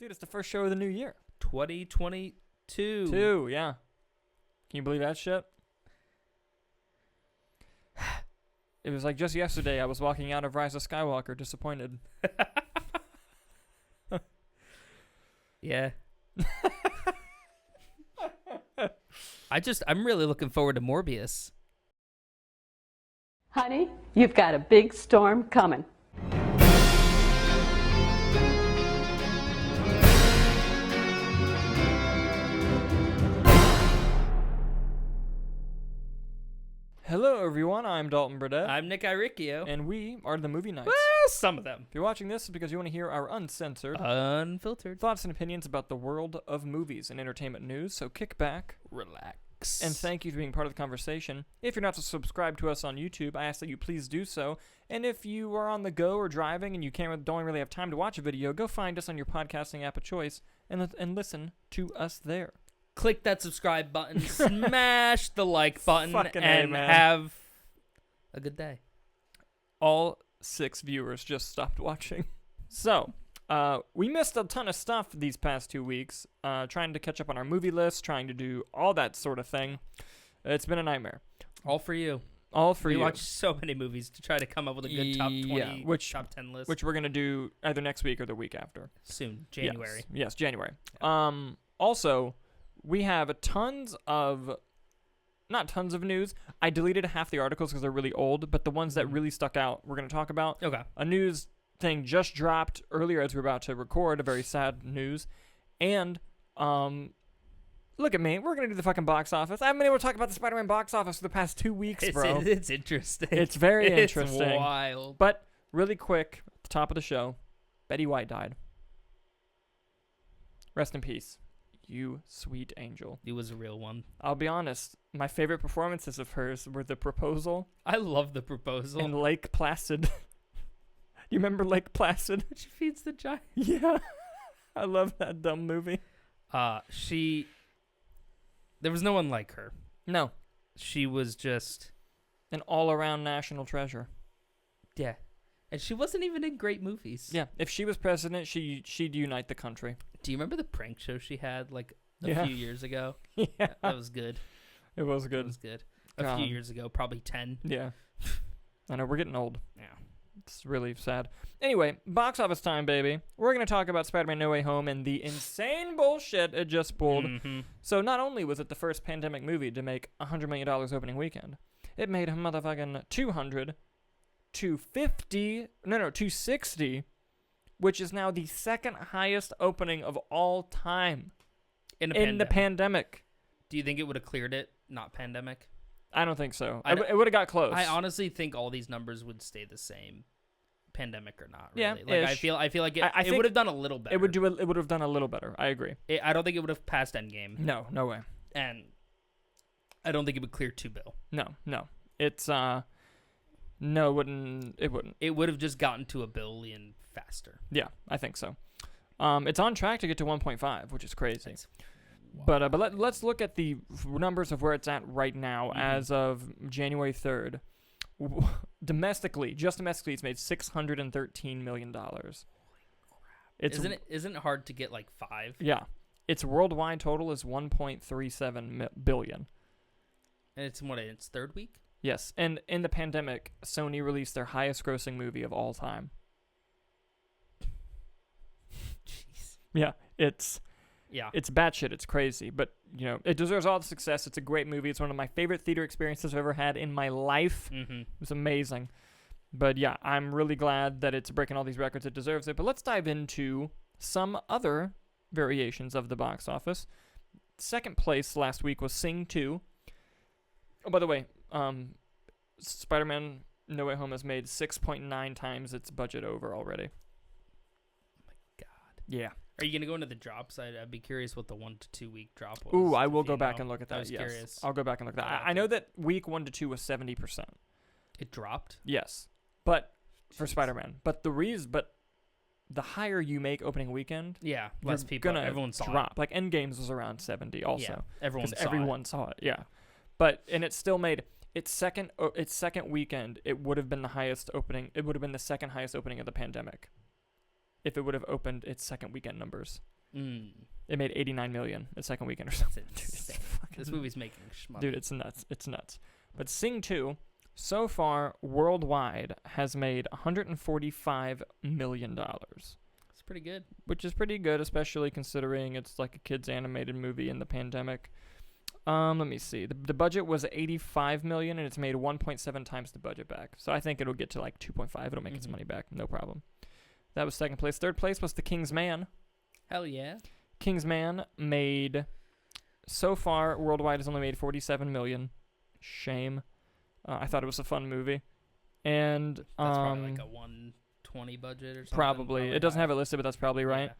Dude, it's the first show of the new year. 2022. Yeah. Can you believe that shit? It was like just yesterday I was walking out of Rise of Skywalker disappointed. Yeah. I'm really looking forward to Morbius. Honey, you've got a big storm coming. Hello everyone, I'm Dalton Burdett. I'm Nick Iricchio. And we are the Movie Nights. Well, some of them. If you're watching this, it's because you want to hear our uncensored, Unfiltered thoughts and opinions about the world of movies and entertainment news. So kick back, relax, and thank you for being part of the conversation. If you're not subscribed to us on YouTube, I ask that you please do so. And if you are on the go or driving and you don't really have time to watch a video, go find us on your podcasting app of choice and listen to us there. Click that subscribe button, smash the like button, Fucking and A, have a good day. All 6 viewers just stopped watching. So, we missed a ton of stuff these past 2 weeks, trying to catch up on our movie list, trying to do all that sort of thing. It's been a nightmare. All for you. All for you. We watched so many movies to try to come up with a good top 20, top 10 list. Which we're going to do either next week or the week after. Soon, January. Yes, January. Yeah. Also, we have not tons of news. I deleted half the articles because they're really old, but the ones that really stuck out we're going to talk about. Okay. A news thing just dropped earlier as we were about to record, a very sad news. And, look at me. We're going to do the fucking box office. I haven't been able to talk about the Spider-Man box office for the past 2 weeks, bro. It's interesting. It's very interesting. It's wild. But really quick, at the top of the show, Betty White died. Rest in peace. You sweet angel. It was a real one. I'll be honest. My favorite performances of hers were The Proposal. I love The Proposal. And Lake Placid. You remember Lake Placid? She feeds the giant. Yeah. I love that dumb movie. There was no one like her. No. She was just an all-around national treasure. Yeah. And she wasn't even in great movies. Yeah. If she was president, she'd unite the country. Do you remember the prank show she had a few years ago? Yeah. That was good. It was good. It was good. A few years ago, probably 10. Yeah. I know, we're getting old. Yeah. It's really sad. Anyway, box office time, baby. We're going to talk about Spider-Man No Way Home and the insane bullshit it just pulled. Mm-hmm. So not only was it the first pandemic movie to make $100 million opening weekend, it made a motherfucking 260, which is now the second highest opening of all time in the pandemic. Do you think it would have cleared it, not pandemic? I don't think so. It would have got close. I honestly think all these numbers would stay the same, pandemic or not. Really. Yeah, I feel like it would have done a little better. It would have done a little better. I agree. I don't think it would have passed Endgame. No way. And I don't think it would clear $2 billion. No. It's no, it wouldn't. It would have just gotten to $1 billion faster. Yeah, I think so. It's on track to get to 1.5, which is crazy. Wow. But let's look at the numbers of where it's at right now as of January 3rd. Domestically, it's made $613 million. Isn't it hard to get like 5? Yeah. Its worldwide total is 1.37 billion. And it's in its third week? Yes. And in the pandemic, Sony released their highest grossing movie of all time. Jeez. Yeah. It's batshit. It's crazy. But, it deserves all the success. It's a great movie. It's one of my favorite theater experiences I've ever had in my life. Mm-hmm. It was amazing. But, yeah, I'm really glad that it's breaking all these records. It deserves it. But let's dive into some other variations of the box office. Second place last week was Sing 2. Oh, by the way, Spider-Man No Way Home has made 6.9 times its budget over already. Oh, my God. Yeah. Are you going to go into the drops? I'd be curious what the 1 to 2 week drop was. Ooh, I will go back and look at that. I was curious. I'll go back and look at that. I know that week 1 to 2 was 70%. It dropped? Yes. But for Spider-Man. But the higher you make opening weekend, yeah, less people. Everyone saw drop. it. Like Endgames was around 70 also. Yeah, everyone saw it. Yeah. But it still made its second weekend. It would have been the highest opening. It would have been the second highest opening of the pandemic. If it would have opened its second weekend numbers. It made 89 million the second weekend or something. It's Dude, insane. fucking This movie's making shmoney. Dude, it's nuts. It's nuts. But Sing 2, so far, worldwide, has made $145 million. It's pretty good. Which is pretty good, especially considering it's like a kid's animated movie in the pandemic. Let me see. The budget was $85 million, and it's made 1.7 times the budget back. So I think it'll get to like 2.5. It'll make its money back. No problem. That was second place. Third place was The King's Man. Hell yeah. King's Man made, so far, worldwide has only made $47 million. Shame. I thought it was a fun movie. And That's probably like a 120 budget or something. probably. It doesn't have it listed, but that's probably right.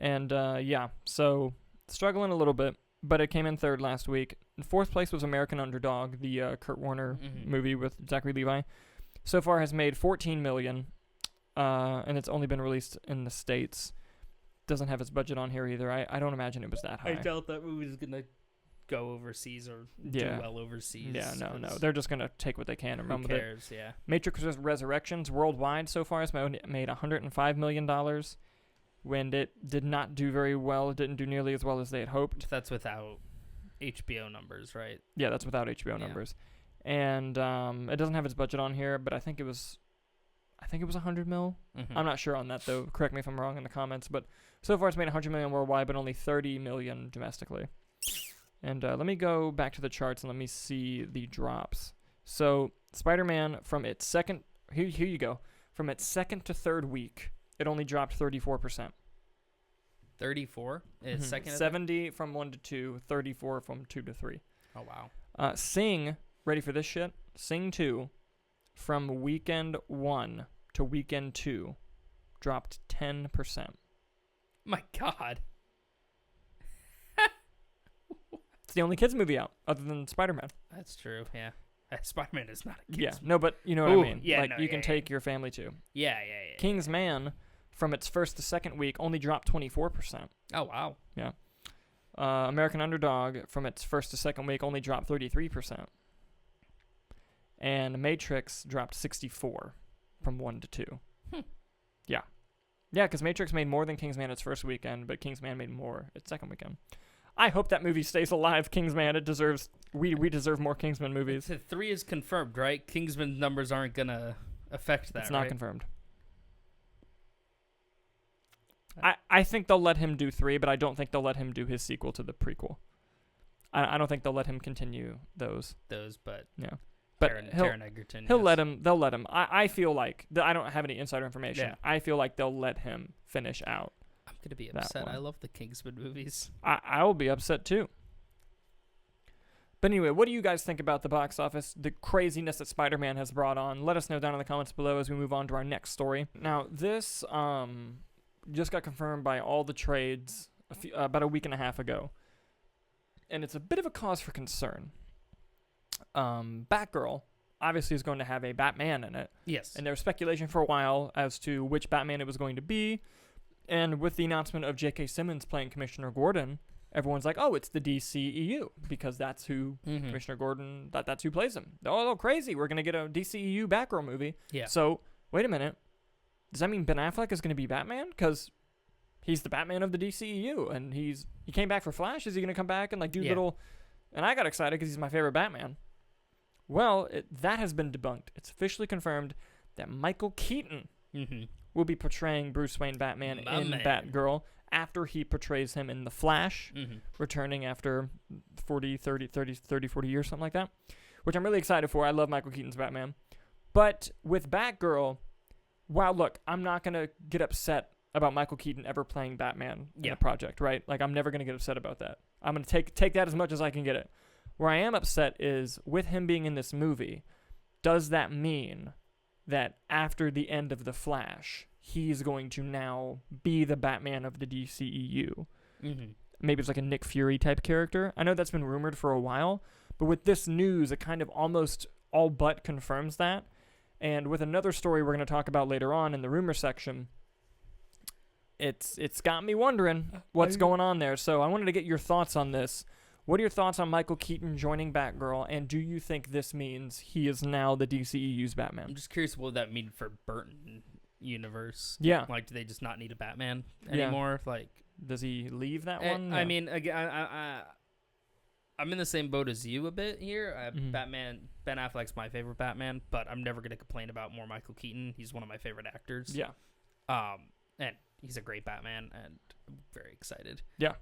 Yeah. And so struggling a little bit, but it came in third last week. In fourth place was American Underdog, the Kurt Warner movie with Zachary Levi. So far has made $14 million, and it's only been released in the States. Doesn't have its budget on here either. I don't imagine it was that high. I doubt that movie is going to go overseas or do well overseas. Yeah, no. They're just going to take what they can and run with it. Who cares, yeah. Matrix Resurrections worldwide so far has made $105 million when it did not do very well. It didn't do nearly as well as they had hoped. That's without HBO numbers, right? Yeah, that's without HBO numbers. And it doesn't have its budget on here, but I think it was 100 mil. I'm not sure on that, though. Correct me if I'm wrong in the comments. But so far it's made 100 million worldwide, but only 30 million domestically. And let me go back to the charts and let me see the drops. So Spider-Man from its second... Here you go. From its second to third week, it only dropped 34%. 34? Second? 70 from 1 to 2, 34 from 2 to 3. Oh, wow. Sing, ready for this shit? Sing 2, from weekend 1 to weekend 2, dropped 10%. My God. It's the only kids movie out, other than Spider-Man. That's true, yeah. Spider-Man is not a kid's Yeah, no, but you know what I mean. Yeah, like, you can take your family to. Yeah. King's Man, from its first to second week, only dropped 24%. Oh, wow. Yeah. American Underdog, from its first to second week, only dropped 33%. And Matrix dropped 64 from 1 to 2. Yeah. Yeah, because Matrix made more than King's Man its first weekend, but King's Man made more its second weekend. I hope that movie stays alive, Kingsman. It deserves... We deserve more Kingsman movies. 3 is confirmed, right? Kingsman numbers aren't going to affect that, It's not right? confirmed. I think they'll let him do 3, but I don't think they'll let him do his sequel to the prequel. I don't think they'll let him continue those. But... Yeah. But Taron Egerton, he'll let him. They'll let him. I feel like... I don't have any insider information. Yeah. I feel like they'll let him finish out. I'm going to be upset. I love the Kingsman movies. I will be upset too. But anyway, what do you guys think about the box office, the craziness that Spider-Man has brought on? Let us know down in the comments below as we move on to our next story. Now, this just got confirmed by all the trades about a week and a half ago. And it's a bit of a cause for concern. Batgirl obviously is going to have a Batman in it. Yes. And there was speculation for a while as to which Batman it was going to be. And with the announcement of J.K. Simmons playing Commissioner Gordon, everyone's like, oh, it's the DCEU, because that's who Commissioner Gordon, that's who plays him. Oh, crazy. We're going to get a DCEU Batgirl movie. Yeah. So, wait a minute. Does that mean Ben Affleck is going to be Batman? Because he's the Batman of the DCEU, and he came back for Flash. Is he going to come back and like do little... And I got excited because he's my favorite Batman. Well, that has been debunked. It's officially confirmed that Michael Keaton will be portraying Bruce Wayne Batman in Batgirl after he portrays him in The Flash, returning after 40 years, something like that, which I'm really excited for. I love Michael Keaton's Batman. But with Batgirl, wow, look, I'm not going to get upset about Michael Keaton ever playing Batman in a project, right? Like, I'm never going to get upset about that. I'm going to take that as much as I can get it. Where I am upset is with him being in this movie, does that mean that after the end of The Flash, he's going to now be the Batman of the DCEU? Maybe it's like a Nick Fury type character. I know that's been rumored for a while, but with this news, it kind of almost all but confirms that. And with another story we're going to talk about later on in the rumor section, it's got me wondering what's going on there. So I wanted to get your thoughts on this. What are your thoughts on Michael Keaton joining Batgirl, and do you think this means he is now the DCEU's Batman? I'm just curious what would that mean for Burton universe. Yeah. Like, do they just not need a Batman anymore? Like, Does he leave that one? I No. mean, again, I'm in the same boat as you a bit here. Mhm. Ben Affleck's my favorite Batman, but I'm never gonna complain about more Michael Keaton. He's one of my favorite actors. Yeah. And he's a great Batman, and I'm very excited. Yeah.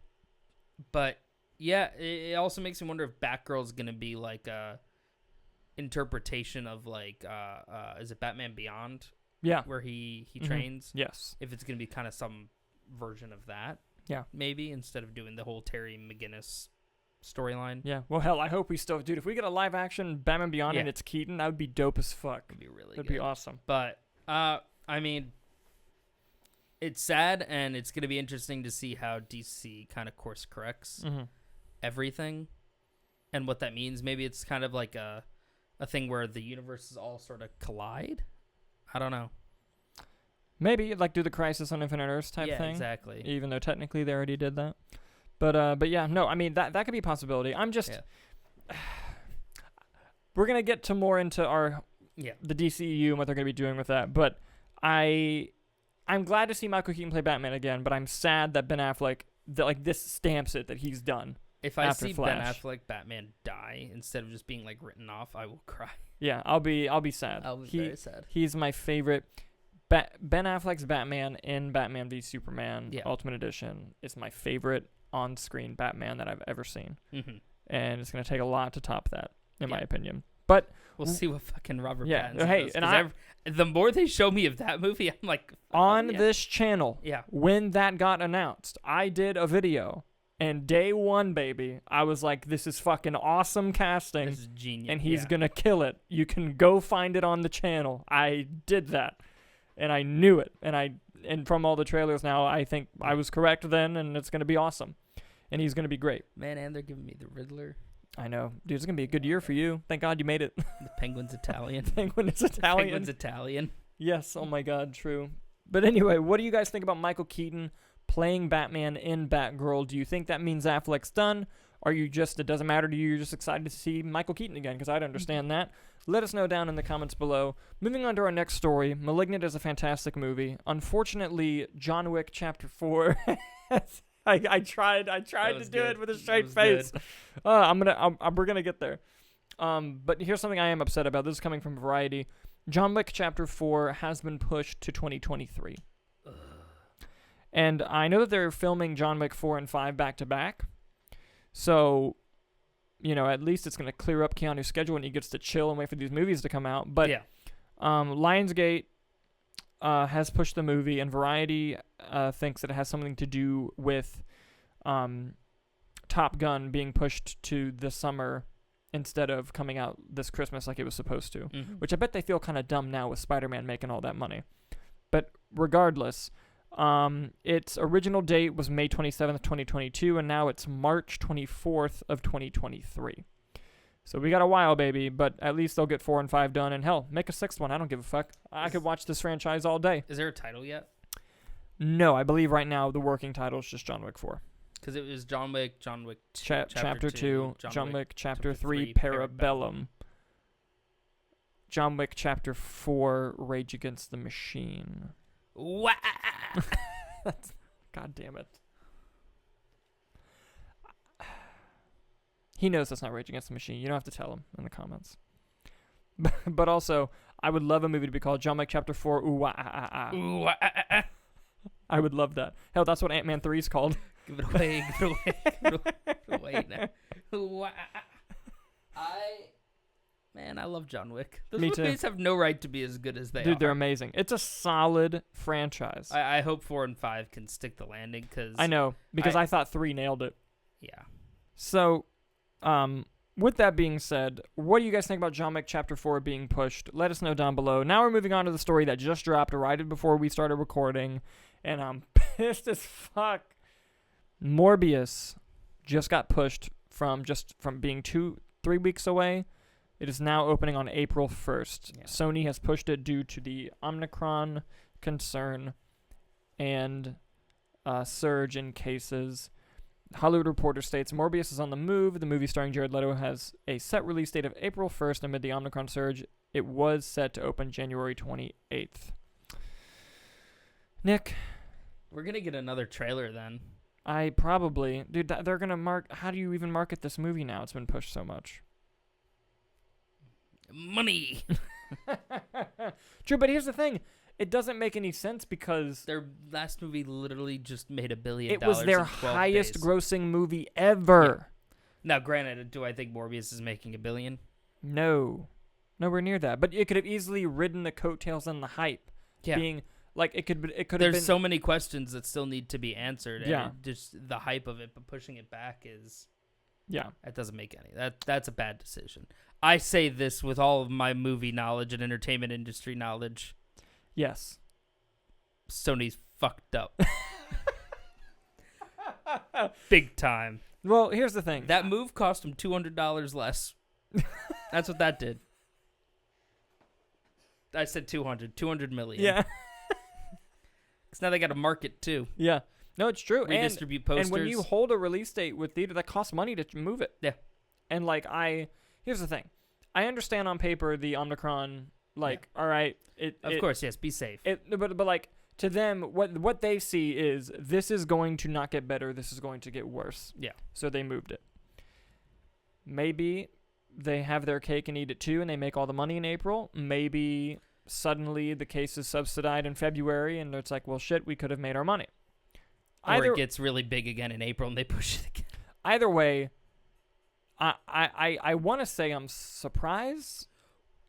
But yeah, it also makes me wonder if Batgirl's gonna be like a interpretation of like is it Batman Beyond Yeah. where he Mhm. trains? Yes. If it's gonna be kind of some version of that, Yeah. maybe instead of doing the whole Terry McGinnis storyline. Yeah. Well, hell, I hope we still, dude. If we get a live action Batman Beyond and Yeah. it's Keaton, that would be dope as fuck. It'd be really That'd good. be awesome. But I mean, it's sad, and it's gonna be interesting to see how DC kind of course corrects Mm-hmm. everything, and what that means. Maybe it's kind of like a thing where the universes all sort of collide. I don't know. Maybe like do the Crisis on Infinite Earths type Yeah, thing. exactly. Even though technically they already did that. But yeah, no, I mean that could be a possibility. I'm just we're gonna get to more into the DCEU and what they're gonna be doing with that. But I'm glad to see Michael Keaton play Batman again. But I'm sad that Ben Affleck this stamps it that he's done. If I after see Flash. Ben Affleck Batman die instead of just being like written off, I will cry. Yeah, I'll be sad. I'll be very sad. He's my favorite. Ben Affleck's Batman in Batman v Superman Ultimate Edition is my favorite on-screen Batman that I've ever seen. Mm-hmm. And it's going to take a lot to top that, in my Yeah. opinion. But We'll see what fucking Robert Yeah, Pattinson hey, does. and 'Cause the more they show me of that movie, I'm like, on yeah. this channel, Yeah. when that got announced, I did a video. And day one, baby, I was like, this is fucking awesome casting. This is genius. And he's going to kill it. You can go find it on the channel. I did that. And I knew it. And from all the trailers now, I think I was correct then, and it's going to be awesome. And he's going to be great. Man, and they're giving me the Riddler. I know. Dude, it's going to be a good year for you. Thank God you made it. The Penguin's Italian. Penguin is Italian. Penguin's Italian. Yes. Oh, my God. True. But anyway, what do you guys think about Michael Keaton playing Batman in Batgirl? Do you think that means Affleck's done? Or you just, it doesn't matter to you, you're just excited to see Michael Keaton again? Because I'd understand that. Let us know down in the comments below. Moving on to our next story. Malignant is a fantastic movie. Unfortunately, John Wick Chapter 4. I tried to do it with a straight face. We're gonna get there. But here's something I am upset about. This is coming from Variety. John Wick Chapter 4 has been pushed to 2023. And I know that they're filming John Wick 4 and 5 back to back. So, at least it's going to clear up Keanu's schedule and he gets to chill and wait for these movies to come out. But Lionsgate has pushed the movie, and Variety thinks that it has something to do with Top Gun being pushed to the summer instead of coming out this Christmas like it was supposed to. Mm-hmm. Which I bet they feel kind of dumb now with Spider-Man making all that money. But regardless, its original date was May 27th, 2022, and now it's March 24th of 2023. So we got a while, baby, but at least they'll get 4 and 5 done, and hell, make a 6th one. I don't give a fuck. I could watch this franchise all day. Is there a title yet? No, I believe right now the working title is just John Wick 4. Because it was John Wick Chapter 2, John Wick Chapter 3, Parabellum. Parabellum. John Wick Chapter 4, Rage Against the Machine. Wah! God damn it. He knows that's not Rage Against the Machine. You don't have to tell him in the comments. But also, I would love a movie to be called John Wick Chapter 4, Ooh, Wah, Ah, Ah. Ooh, wah, ah, ah. I would love that. Hell, that's what Ant-Man 3 is called. Give it away, give it away now. Ooh, wah, ah, ah. Man, I love John Wick. Those Me too. movies have no right to be as good as they are. Dude, they're amazing. It's a solid franchise. I hope 4 and 5 can stick the landing, because I know, because I thought 3 nailed it. Yeah. So, with that being said, what do you guys think about John Wick Chapter 4 being pushed? Let us know down below. Now we're moving on to the story that just dropped right before we started recording, and I'm pissed as fuck. Morbius just got pushed from being 2-3 weeks away. It is now opening on April 1st. Yeah. Sony has pushed it due to the Omicron concern and surge in cases. Hollywood Reporter states Morbius is on the move. The movie starring Jared Leto has a set release date of April 1st amid the Omicron surge. It was set to open January 28th. Nick? We're going to get another trailer then. Dude, they're gonna how do you even market this movie now? It's been pushed so much. Money. True, but here's the thing. It doesn't make any sense because Their last movie literally just made $1 billion. it was their in 12 highest days. grossing movie ever. Now, granted, do I think Morbius is making $1 billion? No. Nowhere near that. But it could have easily ridden the coattails and the hype. Yeah. Being like it could have been. There's so many questions that still need to be answered. And Yeah. just the hype of it, but pushing it back is. Yeah. That doesn't make any. That's a bad decision. I say this with all of my movie knowledge and entertainment industry knowledge. Yes. Sony's fucked up. Big time. Well, here's the thing. That move cost them $200 less. That's what that did. I said 200 million. Yeah. Because now they got to market too. Yeah. No, it's true. Redistribute posters. And when you hold a release date with theater, that costs money to move it. Yeah. And here's the thing. I understand on paper the Omicron, all right. Of course, yes, be safe. But like to them, what they see is this is going to not get better. This is going to get worse. Yeah. So they moved it. Maybe they have their cake and eat it too, and they make all the money in April. Maybe suddenly the case is subsidized in February, and it's like, well, shit, we could have made our money. Or it gets really big again in April, and they push it again. Either way, I want to say I'm surprised,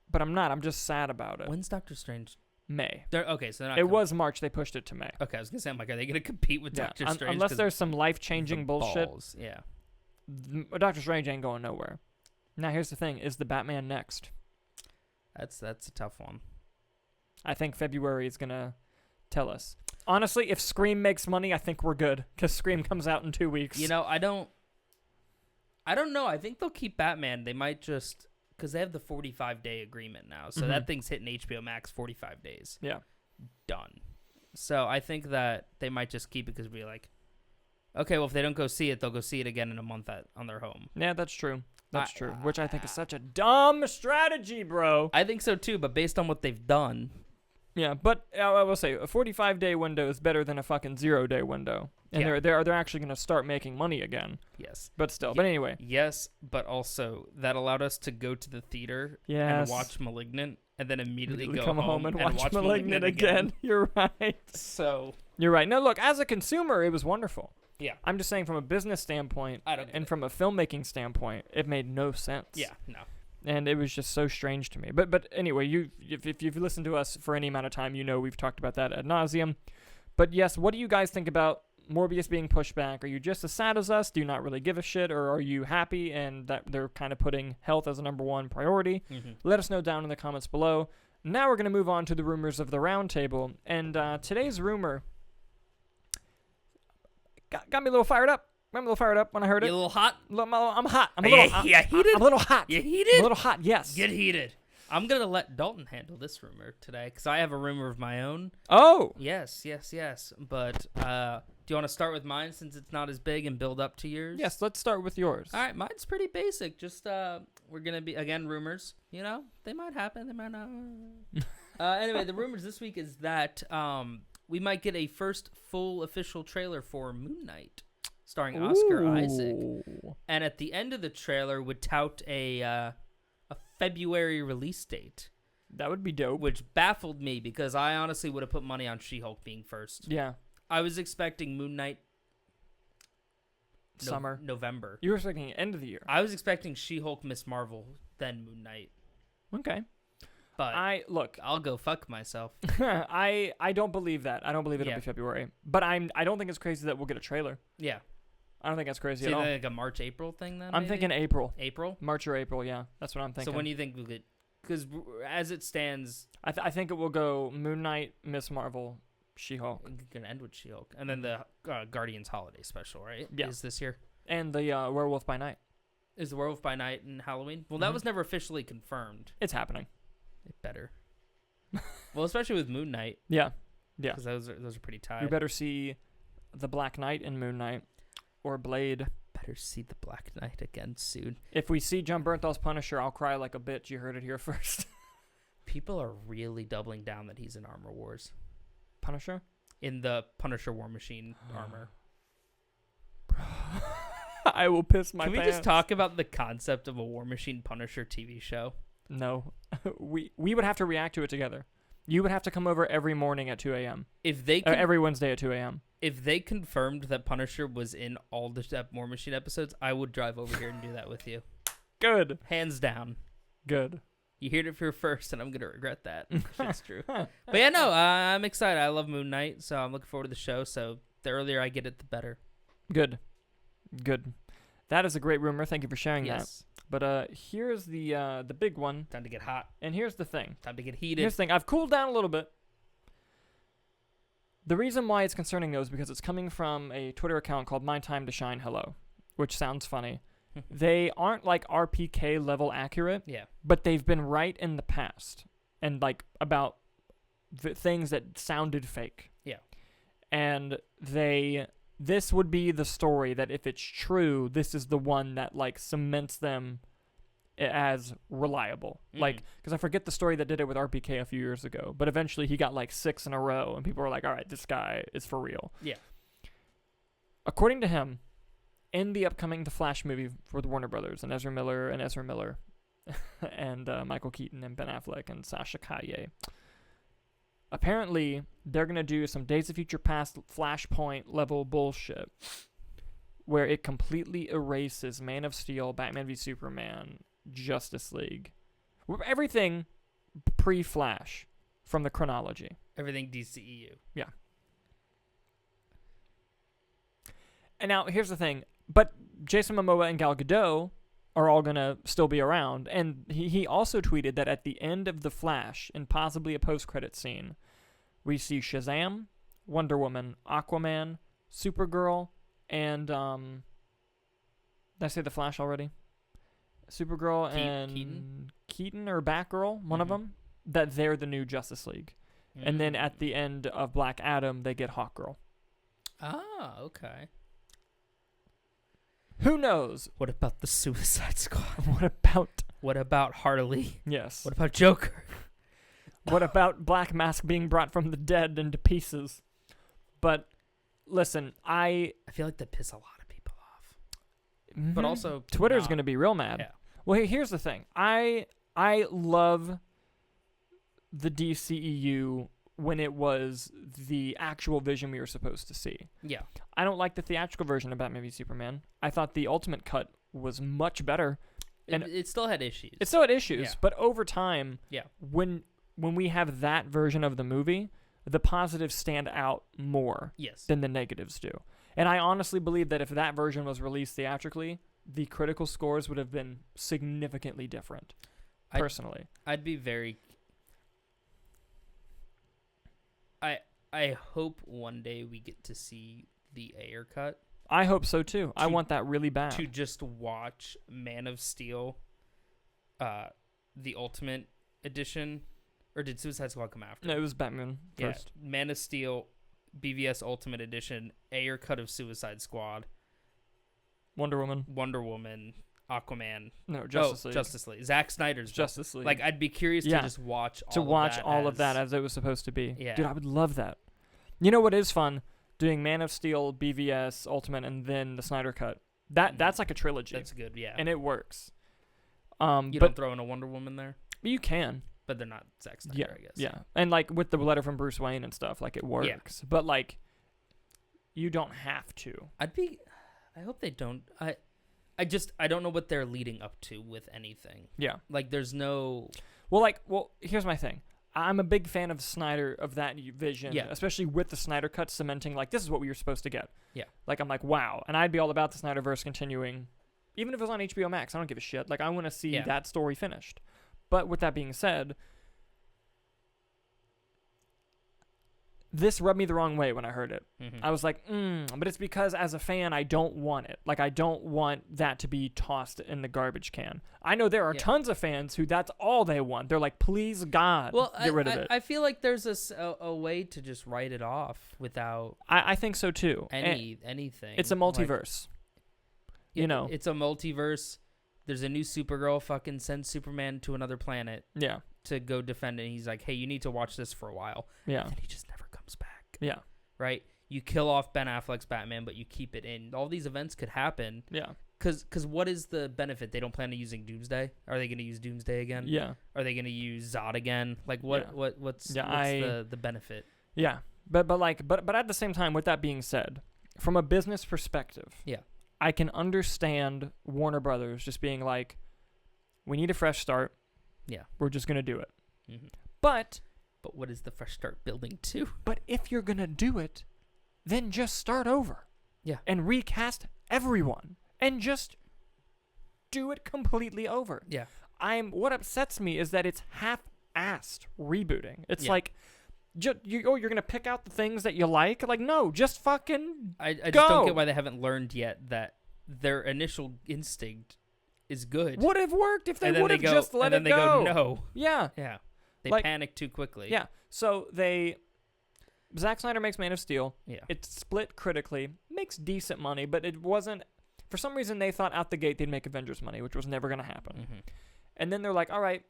but I'm not. I'm just sad about it. When's Doctor Strange? May. So they're not. It was March. They pushed it to May. Okay, I was gonna say, I'm like, are they gonna compete with Doctor Strange? Unless there's some life-changing the bullshit. balls, yeah. Doctor Strange ain't going nowhere. Now, here's the thing. Is the Batman next? That's a tough one. I think February is going to tell us. Honestly, if Scream makes money, I think we're good. Because Scream comes out in 2 weeks. You know, I don't know. I think they'll keep Batman. They might just... Because they have the 45-day agreement now. So that thing's hitting HBO Max 45 days. Yeah. Done. So I think that they might just keep it because we're like, okay, well, if they don't go see it, they'll go see it again in a month on their home. Yeah, that's true. That's true. Which I think is such a dumb strategy, bro. I think so, too. But based on what they've done... Yeah, but I will say, a 45-day window is better than a fucking 0-day window. And they're actually going to start making money again. Yes. But still. But anyway. Yes, but also that allowed us to go to the theater and watch Malignant and then immediately go come home and watch Malignant again. You're right. So. You're right. Now, look, as a consumer, it was wonderful. Yeah. I'm just saying from a business standpoint and from a filmmaking standpoint, it made no sense. Yeah, no. And it was just so strange to me. But anyway, if you've listened to us for any amount of time, you know we've talked about that ad nauseum. But yes, what do you guys think about Morbius being pushed back? Are you just as sad as us? Do you not really give a shit? Or are you happy and that they're kind of putting health as a number one priority? Mm-hmm. Let us know down in the comments below. Now we're going to move on to the rumors of the Roundtable. And today's rumor got me a little fired up. I'm a little fired up when I heard it. You a little hot? I'm hot. I'm a little hot. You heated? I'm a little hot, yes. Get heated. I'm going to let Dalton handle this rumor today because I have a rumor of my own. Oh. Yes. But do you want to start with mine since it's not as big and build up to yours? Yes, let's start with yours. All right, mine's pretty basic. Just we're going to be, again, rumors. You know, they might happen. They might not. Anyway, the rumors this week is that we might get a first full official trailer for Moon Knight. Starring Oscar Isaac, and at the end of the trailer would tout a February release date. That would be dope. Which baffled me because I honestly would have put money on She-Hulk being first. Yeah, I was expecting Moon Knight summer, November. You were expecting end of the year. I was expecting She-Hulk, Miss Marvel, then Moon Knight. Okay, but I'll go fuck myself. I don't believe that. I don't believe it'll be February. But I don't think it's crazy that we'll get a trailer. Yeah. I don't think that's crazy at all. Like a March, April thing then? I'm thinking April. April? March or April, yeah. That's what I'm thinking. So when do you think we'll get... Because as it stands... I think it will go Moon Knight, Miss Marvel, She-Hulk. It's going to end with She-Hulk. And then the Guardians Holiday Special, right? Yeah. Is this year? And the Werewolf by Night. Is the Werewolf by Night and Halloween? Well, that was never officially confirmed. It's happening. It better. Well, especially with Moon Knight. Yeah. Yeah. Because those are pretty tied. You better see the Black Knight in Moon Knight. Or Blade. Better see the Black Knight again soon. If we see John Bernthal's Punisher, I'll cry like a bitch. You heard it here first. People are really doubling down that he's in Armor Wars. Punisher? In the Punisher War Machine armor. I will piss my Can we pants. just talk about the concept of a War Machine Punisher TV show? No. we would have to react to it together. You would have to come over every morning at 2 a.m. If they Every Wednesday at 2 a.m. If they confirmed that Punisher was in all the War Machine episodes, I would drive over here and do that with you. Good. Hands down. Good. You heard it here first, and I'm going to regret that. It's true. But yeah, no, I'm excited. I love Moon Knight, so I'm looking forward to the show. So the earlier I get it, the better. Good. That is a great rumor. Thank you for sharing that. Yes. But here's the big one. Time to get hot. And here's the thing. Time to get heated. Here's the thing. I've cooled down a little bit. The reason why it's concerning, though, is because it's coming from a Twitter account called My Time to Shine Hello, which sounds funny. They aren't like RPK level accurate, Yeah. but they've been right in the past and like about things that sounded fake. Yeah. And this would be the story that if it's true, this is the one that like cements them as reliable. Like, because I forget the story that did it with RPK a few years ago, but eventually he got like 6 in a row and people were like, all right, this guy is for real. Yeah. According to him, in the upcoming The Flash movie for the Warner Brothers, and Ezra Miller and Michael Keaton and Ben Affleck and Sasha Calle, apparently they're going to do some Days of Future Past Flashpoint level bullshit where it completely erases Man of Steel, Batman v Superman, Justice League, everything pre-Flash from the chronology. Everything DCEU. Yeah. And now here's the thing. But Jason Momoa and Gal Gadot are all going to still be around. And he also tweeted that at the end of The Flash, and possibly a post-credit scene, we see Shazam, Wonder Woman, Aquaman, Supergirl, and... did I say The Flash already? Supergirl and Keaton or Batgirl, one of them, that they're the new Justice League. And then at the end of Black Adam, they get Hawkgirl. Ah, okay. Who knows? What about the Suicide Squad? What about Harley? Yes. What about Joker? What about Black Mask being brought from the dead into pieces? But listen, I feel like that piss a lot of people off. But also Twitter's going to be real mad. Yeah. Well, here's the thing. I love the DCEU when it was the actual vision we were supposed to see. Yeah. I don't like the theatrical version of Batman v Superman. I thought the Ultimate Cut was much better. And it still had issues. Yeah. But over time, when we have that version of the movie, the positives stand out more than the negatives do. And I honestly believe that if that version was released theatrically, the critical scores would have been significantly different, personally. I'd be very... I hope one day we get to see the Ayer cut. I hope so too. I want that really bad. To just watch Man of Steel, the Ultimate Edition, or did Suicide Squad come after? No, it was Batman first. Yeah, Man of Steel, BVS Ultimate Edition, Ayer cut of Suicide Squad, Wonder Woman, Aquaman. No, Justice League. Zack Snyder's Justice League. Like, I'd be curious to just watch all of that as it was supposed to be. Yeah. Dude, I would love that. You know what is fun? Doing Man of Steel, BVS, Ultimate, and then the Snyder Cut. That's like a trilogy. That's good, yeah. And it works. You don't throw in a Wonder Woman there? You can. But they're not Zack Snyder, I guess. Yeah. And like with the letter from Bruce Wayne and stuff, like it works. Yeah. But like, you don't have to. I hope they don't. I don't know what they're leading up to with anything. Yeah. Like, there's no... Well, here's my thing. I'm a big fan of Snyder, of that vision, yeah. especially with the Snyder Cut cementing, like, this is what we were supposed to get. Yeah. Like, I'm like, wow. And I'd be all about the Snyderverse continuing, even if it was on HBO Max. I don't give a shit. Like, I want to see that story finished. But with that being said, this rubbed me the wrong way when I heard it. Mm-hmm. I was like, but it's because as a fan, I don't want it. Like, I don't want that to be tossed in the garbage can. I know there are tons of fans who that's all they want. They're like, please, God, get rid of it. I feel like there's a way to just write it off without... I think so, too. Anything. It's a multiverse. Like, it's a multiverse. There's a new Supergirl fucking sends Superman to another planet. Yeah. To go defend it. And he's like, hey, you need to watch this for a while. Yeah. And then he just never comes back. Yeah. Right? you kill off Ben Affleck's Batman, but you keep it in. All these events could happen. Yeah. Because what is the benefit? They don't plan on using Doomsday. Are they going to use Doomsday again? Yeah. Are they going to use Zod again? Like what's the benefit? Yeah. But at the same time, with that being said, from a business perspective, yeah, I can understand Warner Brothers just being like, we need a fresh start. Yeah. We're just going to do it. Mm-hmm. But what is the fresh start building to? But if you're going to do it, then just start over. Yeah. And recast everyone. And just do it completely over. Yeah. What upsets me is that it's half-assed rebooting. It's like, you're going to pick out the things that you like? Like, no, just fucking I go. just don't get why they haven't learned yet that their initial instinct is good. Would have worked if they would have just let it go. And then they go, no. Yeah. Yeah. They Like, panic too quickly. Yeah. So Zack Snyder makes Man of Steel. Yeah. It's split critically. Makes decent money, but it wasn't... For some reason, they thought out the gate they'd make Avengers money, which was never going to happen. Mm-hmm. And then they're like, all right,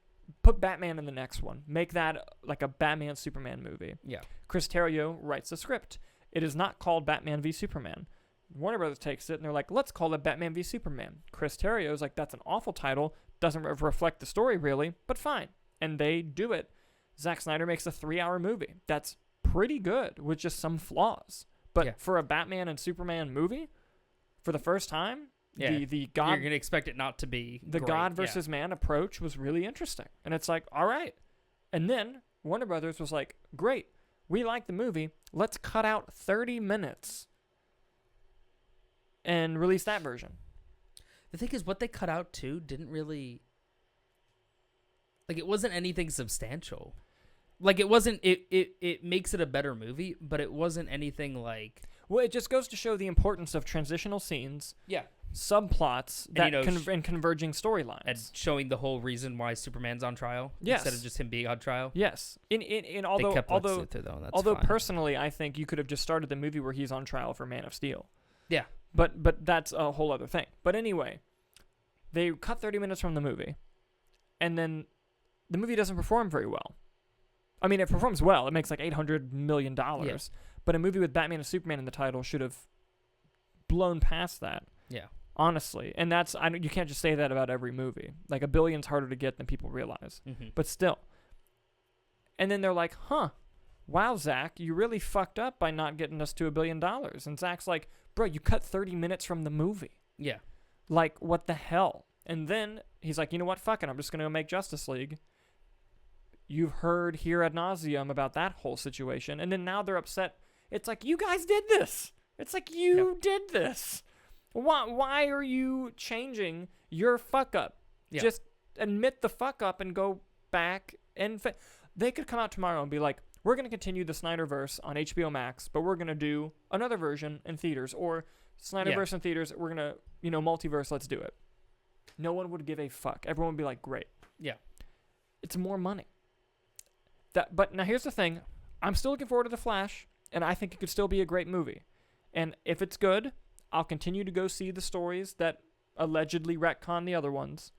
put Batman in the next one. Make that like a Batman-Superman movie. Yeah. Chris Terrio writes the script. It is not called Batman v Superman. Warner Brothers takes it, and they're like, let's call it Batman v Superman. Chris Terrio's like, that's an awful title. Doesn't reflect the story, really, but fine. And they do it. Zack Snyder makes a 3-hour movie. That's pretty good, with just some flaws. But for a Batman and Superman movie... For the first time, the God... You're going to expect it not to be The great. God versus man approach was really interesting. And it's like, all right. And then Warner Brothers was like, great, we like the movie. Let's cut out 30 minutes and release that version. The thing is, what they cut out, too, didn't really... Like, it wasn't anything substantial. Like, it wasn't... It makes it a better movie, but it wasn't anything like... Well, it just goes to show the importance of transitional scenes, subplots, and converging storylines, and showing the whole reason why Superman's on trial instead of just him being on trial. Yes, although personally, I think you could have just started the movie where he's on trial for Man of Steel. Yeah, but that's a whole other thing. But anyway, they cut 30 minutes from the movie, and then the movie doesn't perform very well. I mean, it performs well. It makes like $800 million. Yeah. But a movie with Batman and Superman in the title should have blown past that. Yeah. Honestly. And you can't just say that about every movie. Like, $1 billion's harder to get than people realize. Mm-hmm. But still. And then they're like, wow, Zach, you really fucked up by not getting us to $1 billion. And Zach's like, bro, you cut 30 minutes from the movie. Yeah. Like, what the hell? And then he's like, you know what? Fuck it. I'm just going to go make Justice League. You've heard here ad nauseum about that whole situation. And then now they're upset. It's like, you guys did this. It's like, you did this. Why are you changing your fuck up? Yeah. Just admit the fuck up and go back. And they could come out tomorrow and be like, we're going to continue the Snyderverse on HBO Max, but we're going to do another version in theaters. Or Snyderverse in theaters, we're going to, multiverse, let's do it. No one would give a fuck. Everyone would be like, great. Yeah. It's more money. But now here's the thing. I'm still looking forward to The Flash. And I think it could still be a great movie. And if it's good, I'll continue to go see the stories that allegedly retcon the other ones.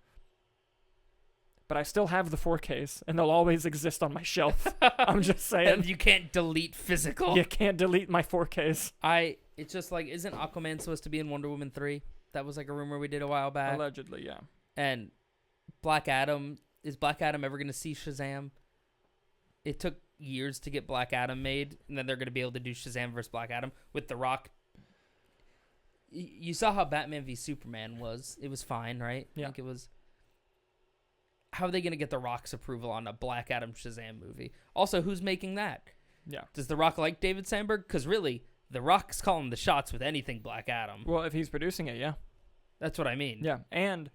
But I still have the 4Ks, and they'll always exist on my shelf. I'm just saying. And you can't delete physical. You can't delete my 4Ks. It's just like, isn't Aquaman supposed to be in Wonder Woman 3? That was like a rumor we did a while back. Allegedly, yeah. And Black Adam, is Black Adam ever going to see Shazam? It took years to get Black Adam made, and then they're going to be able to do Shazam versus Black Adam with The Rock. You saw how Batman v Superman was. It was fine, right? Yeah. Like it was. How are they going to get The Rock's approval on a Black Adam Shazam movie? Also, who's making that? Yeah. Does The Rock like David Sandberg? Because really, The Rock's calling the shots with anything Black Adam. Well, if he's producing it, yeah. That's what I mean. Yeah, and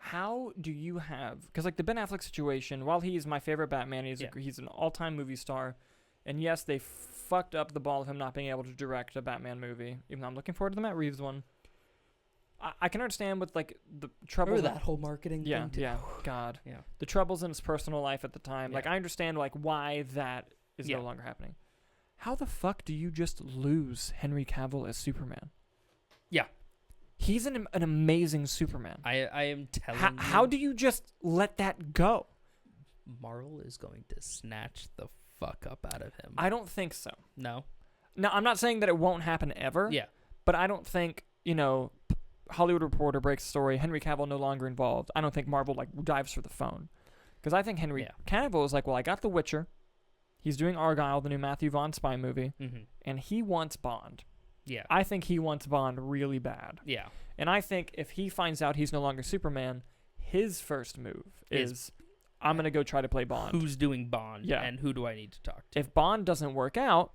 how do you have... Because, like, the Ben Affleck situation, while he's my favorite Batman, he's an all-time movie star, and yes, they fucked up the ball of him not being able to direct a Batman movie, even though I'm looking forward to the Matt Reeves one. I can understand with, like, the troubles... Remember that whole marketing thing? Yeah, God. Yeah. The troubles in his personal life at the time. Yeah. Like, I understand, like, why that is no longer happening. How the fuck do you just lose Henry Cavill as Superman? Yeah. He's an amazing Superman. I am telling you. How do you just let that go? Marvel is going to snatch the fuck up out of him. I don't think so. No. Now, I'm not saying that it won't happen ever. Yeah. But I don't think, Hollywood Reporter breaks the story, Henry Cavill no longer involved. I don't think Marvel, dives for the phone. Because I think Henry Cavill is like, well, I got The Witcher. He's doing Argyle, the new Matthew Vaughn spy movie. Mm-hmm. And he wants Bond. Yeah. I think he wants Bond really bad. Yeah. And I think if he finds out he's no longer Superman, his first move is I'm going to go try to play Bond. Who's doing Bond? Yeah. And who do I need to talk to? If Bond doesn't work out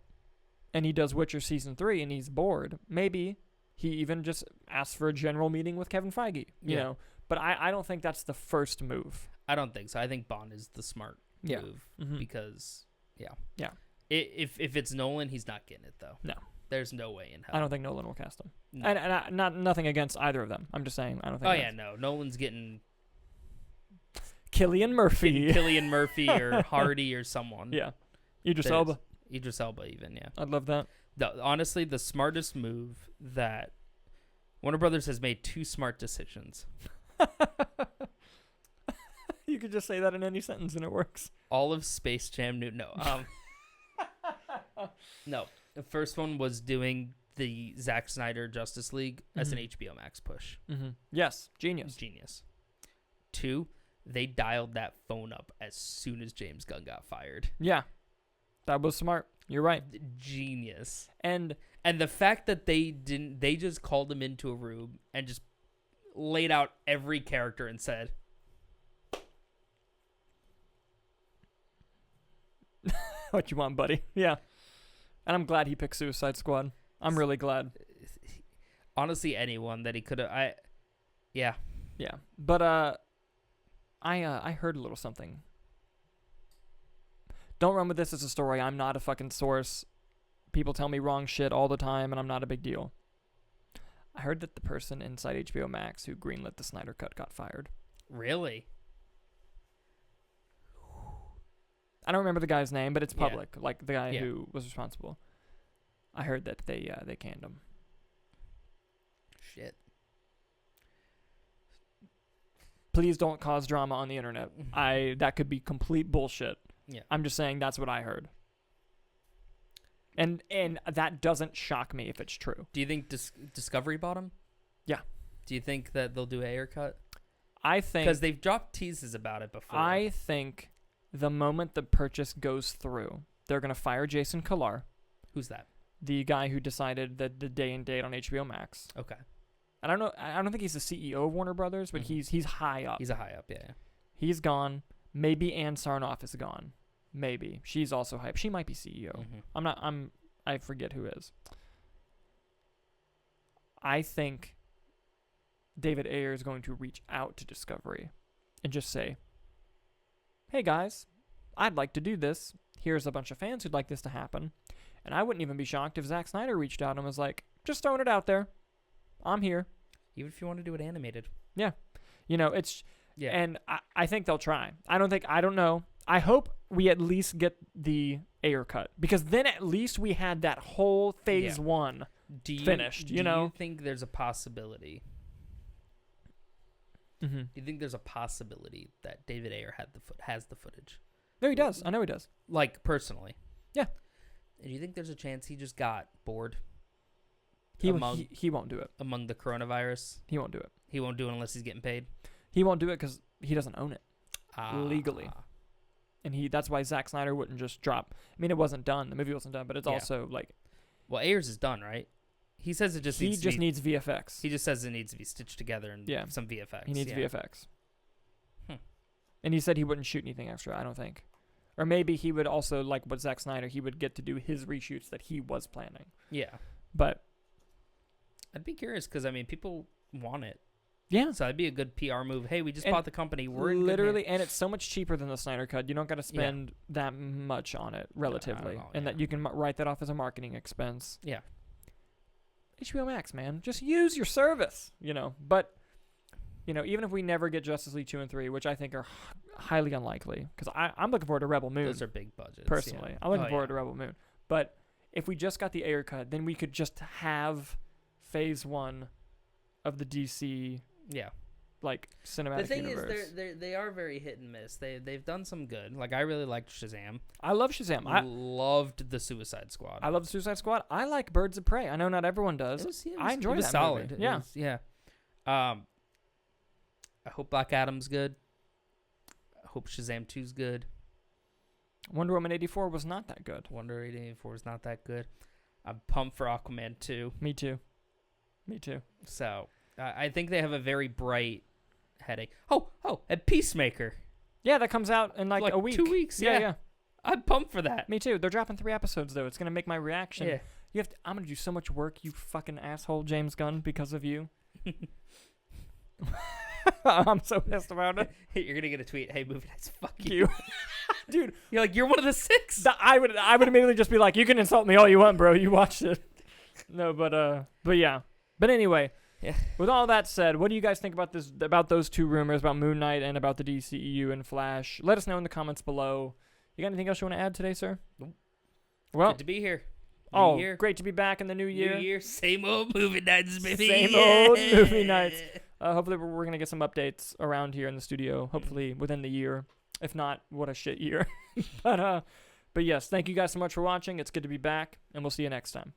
and he does Witcher Season 3 and he's bored, maybe he even just asks for a general meeting with Kevin Feige, you know. But I don't think that's the first move. I don't think so. I think Bond is the smart move because, Yeah. If it's Nolan, he's not getting it, though. No. There's no way in hell. I don't think Nolan will cast him. No. And nothing against either of them. I'm just saying I don't think No. Nolan's getting Cillian Murphy. Cillian Murphy or Hardy or someone. Yeah. Idris Elba. Idris Elba even, yeah. I'd love that. Honestly, the smartest move that Warner Brothers has made 2 smart decisions. You could just say that in any sentence and it works. All of Space Jam No. The first one was doing the Zack Snyder Justice League as an HBO Max push. Mm-hmm. Yes. Genius. 2, they dialed that phone up as soon as James Gunn got fired. Yeah. That was smart. You're right. Genius. And the fact that they just called him into a room and just laid out every character and said, what you want, buddy? Yeah. And I'm glad he picked Suicide Squad. I'm really glad. Honestly, anyone that he could have. Yeah. But I heard a little something. Don't run with this as a story. I'm not a fucking source. People tell me wrong shit all the time, and I'm not a big deal. I heard that the person inside HBO Max who greenlit the Snyder Cut got fired. Really? I don't remember the guy's name, but it's public. Yeah. Like the guy who was responsible. I heard that they canned him. Shit. Please don't cause drama on the internet. That could be complete bullshit. Yeah. I'm just saying that's what I heard. And that doesn't shock me if it's true. Do you think Discovery bought him? Yeah. Do you think that they'll do a haircut? I think... Because they've dropped teases about it before. I think the moment the purchase goes through, they're going to fire Jason Kilar. Who's that? The guy who decided the day and date on HBO Max. Okay. I don't know. I don't think he's the CEO of Warner Brothers, but he's high up. He's a high up, yeah. He's gone. Maybe Ann Sarnoff is gone. Maybe. She's also hype. She might be CEO. Mm-hmm. I forget who is. I think David Ayer is going to reach out to Discovery and just say, hey guys, I'd like to do this. Here's a bunch of fans who'd like this to happen. And I wouldn't even be shocked if Zack Snyder reached out and was like, just throwing it out there. I'm here. Even if you want to do it animated. Yeah. It's... Yeah. And I think they'll try. I don't know. I hope we at least get the Ayer cut. Because then at least we had that whole phase 1 finished, Do you think there's a possibility? Mm-hmm. Do you think there's a possibility that David Ayer has the footage? No, he does. I know he does. Like, personally? Yeah. And do you think there's a chance he just got bored? He won't do it. Among the coronavirus? He won't do it. He won't do it unless he's getting paid? He won't do it because he doesn't own it legally. And that's why Zack Snyder wouldn't just drop. I mean, it wasn't done. The movie wasn't done, but it's also like... Well, Ayers is done, right? He says it just needs VFX. He just says it needs to be stitched together and some VFX. He needs VFX. And he said he wouldn't shoot anything extra, I don't think. Or maybe he would also, like what Zack Snyder, he would get to do his reshoots that he was planning. Yeah. But... I'd be curious because, I mean, people want it. Yeah. So that'd be a good PR move. Hey, we just bought the company. We're in literally, and it's so much cheaper than the Snyder Cut. You don't got to spend that much on it, relatively. And that you can write that off as a marketing expense. Yeah. HBO Max, man. Just use your service, But, even if we never get Justice League 2 and 3, which I think are highly unlikely, because I'm looking forward to Rebel Moon. Those are big budgets. Personally. Yeah. I'm looking forward to Rebel Moon. But if we just got the Ayer Cut, then we could just have phase 1 of the DC like cinematic The thing universe. is, they are very hit and miss. They've done some good. Like I really liked Shazam. I love Shazam. I loved the Suicide Squad. love the Suicide Squad. I like Birds of Prey. I know not everyone does. I enjoyed that solid. movie. Yeah. Yeah. I hope Black Adam's good. I hope Shazam 2's good. Wonder Woman 84 was not that good. Wonder 84 is not that good. I'm pumped for Aquaman 2. Me too. So I think they have a very bright headache. Oh, and Peacemaker. Yeah, that comes out in like a week. 2 weeks. Yeah. I'm pumped for that. Me too. They're dropping 3 episodes though. It's gonna make my reaction. Yeah. I'm gonna do so much work, you fucking asshole, James Gunn, because of you. I'm so pissed about it. You're gonna get a tweet. Hey, movie nights, fuck You, dude. You're like, you're one of the 6. I would immediately just be like, you can insult me all you want, bro. You watched it. No, but yeah. But anyway, Yeah. With all that said, what do you guys think about those 2 rumors about Moon Knight and about the DCEU and Flash? Let us know in the comments below. You got anything else you want to add today, sir? Nope. Well, Good to be here. Oh, year. great to be back in the new year. New year, same old movie nights, baby. Same old movie nights. Hopefully we're going to get some updates around here in the studio, hopefully within the year. If not, what a shit year. But yes, thank you guys so much for watching. It's good to be back, and we'll see you next time.